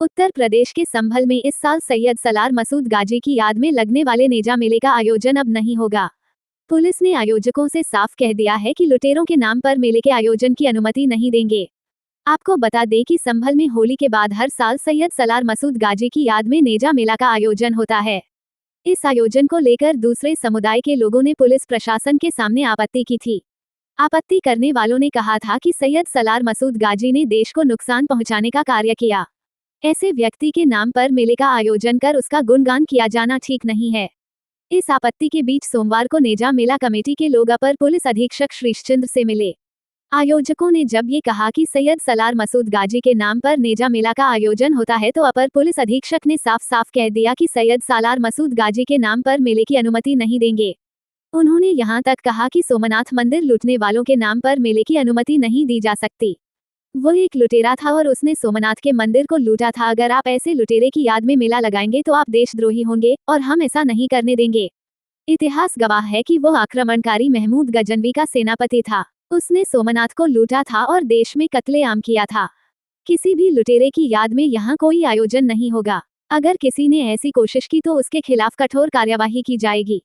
उत्तर प्रदेश के संभल में इस साल सैयद सलार मसूद गाजी की याद में लगने वाले नेजा मेले का आयोजन अब नहीं होगा। पुलिस ने आयोजकों से साफ कह दिया है कि लुटेरों के नाम पर मेले के आयोजन की अनुमति नहीं देंगे। आपको बता दें कि संभल में होली के बाद हर साल सैयद सलार मसूद गाजी की याद में नेजा मेला का आयोजन होता है। इस आयोजन को लेकर दूसरे समुदाय के लोगों ने पुलिस प्रशासन के सामने आपत्ति की थी। आपत्ति करने वालों ने कहा था कि सैयद सलार मसूद गाजी ने देश को नुकसान पहुंचाने का कार्य किया। ऐसे व्यक्ति के नाम पर मेले का आयोजन कर उसका गुणगान किया जाना ठीक नहीं है। इस आपत्ति के बीच सोमवार को नेजा मेला कमेटी के लोग अपर पुलिस अधीक्षक श्रीशचंद्र से मिले। आयोजकों ने जब ये कहा कि सैयद सलार मसूद गाजी के नाम पर नेजा मेला का आयोजन होता है तो अपर पुलिस अधीक्षक ने साफ साफ कह दिया कि सैयद सलार मसूद गाजी के नाम पर मेले की अनुमति नहीं देंगे। उन्होंने यहां तक कहा कि सोमनाथ मंदिर लूटने वालों के नाम पर मेले की अनुमति नहीं दी जा सकती। वो एक लुटेरा था और उसने सोमनाथ के मंदिर को लूटा था। अगर आप ऐसे लुटेरे की याद में मेला लगाएंगे तो आप देशद्रोही होंगे और हम ऐसा नहीं करने देंगे। इतिहास गवाह है कि वो आक्रमणकारी महमूद गजनवी का सेनापति था। उसने सोमनाथ को लूटा था और देश में कत्लेआम किया था। किसी भी लुटेरे की याद में यहाँ कोई आयोजन नहीं होगा। अगर किसी ने ऐसी कोशिश की तो उसके खिलाफ कठोर कार्यवाही की जाएगी।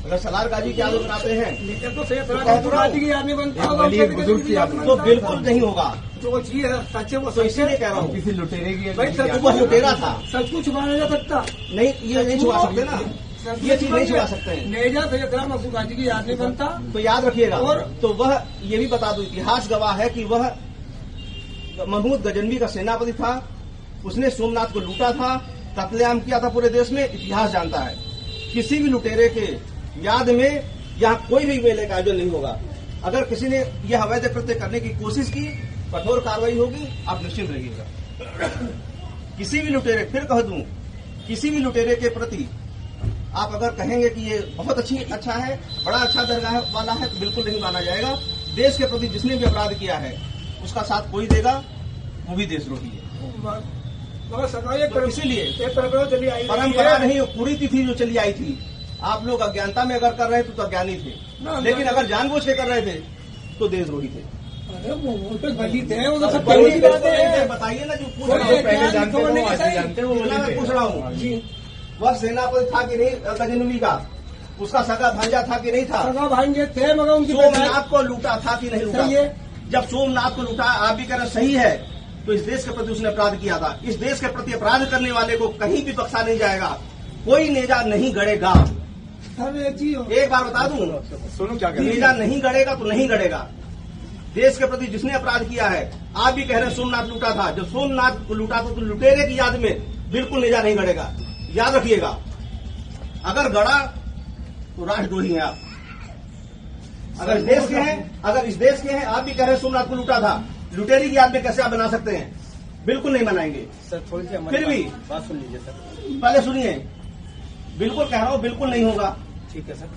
अगर सलार गाजी की याद बनाते हैं तो बिल्कुल नहीं होगा। जो चीज है सच्चे वो तो इसीलिए कह रहा हूँ किसी लुटेरे की वो लुटेरा था। सब कुछ छुपाया जा सकता नहीं, ये नहीं छुपा सकते ना, ये चीज नहीं छुपा सकते हैं। नेजा सैयद सलार मसूद गाजी की याद नहीं बनता तो याद रखिएगा। और तो वह ये भी बता दो, इतिहास गवाह है कि वह महमूद गजनवी का सेनापति था। उसने सोमनाथ को लूटा था, कत्लेआम किया था पूरे देश में। इतिहास जानता है किसी भी लुटेरे के याद में यहाँ कोई भी मेले का आयोजन नहीं होगा। अगर किसी ने यह अवैध कृत्य करने की कोशिश की, कठोर कार्रवाई होगी, आप निश्चिंत रहिएगा। किसी भी लुटेरे, फिर कह दूं, किसी भी लुटेरे के प्रति आप अगर कहेंगे कि ये बहुत अच्छा है, बड़ा अच्छा दर्जा वाला है, तो बिल्कुल नहीं माना जाएगा। देश के प्रति जिसने भी अपराध किया है उसका साथ कोई देगा, वो भी देशद्रोही है। तो इसीलिए परंपरा नहीं, पूरी तिथि जो चली आई थी, आप लोग अज्ञानता में अगर कर रहे थे तो अज्ञानी थे, लेकिन अगर जानबूझ के कर रहे थे तो देशद्रोही थे। बताइए ना, जो पूछ रहा हूँ, वह सेनापति था कि नहीं गजनवी का? उसका सगा भांजा था कि नहीं था? सगा भांजे थे, मगर उनकी सोमनाथ को लूटा था कि नहीं लूटा? जब सोमनाथ को लूटा, आप भी कह रहे सही है, तो इस देश के प्रति उसने अपराध किया था। इस देश के प्रति अपराध करने वाले को कहीं भी बख्शा नहीं जाएगा। कोई नेजा नहीं गड़ेगा। एक बार बता दूं, सुनो क्या नेजा नहीं गड़ेगा तो नहीं गड़ेगा। देश के प्रति जिसने अपराध किया है, आप भी कह रहे हैं सोमनाथ लूटा था, जब सोमनाथ को लूटा था तो लुटेरे की याद में बिल्कुल नेजा नहीं गड़ेगा। याद रखिएगा, अगर गड़ा तो राष्ट्रद्रोही हैं आप। अगर इस देश के हैं, आप भी कह रहे हैं सोमनाथ को लूटा था, लुटेरी की याद में कैसे आप बना सकते हैं? बिल्कुल नहीं बनाएंगे सर। थोड़ी सी फिर भी बात सुन लीजिए सर, पहले सुनिए। बिल्कुल कह रहा हूं, बिल्कुल नहीं होगा। ठीक है सर।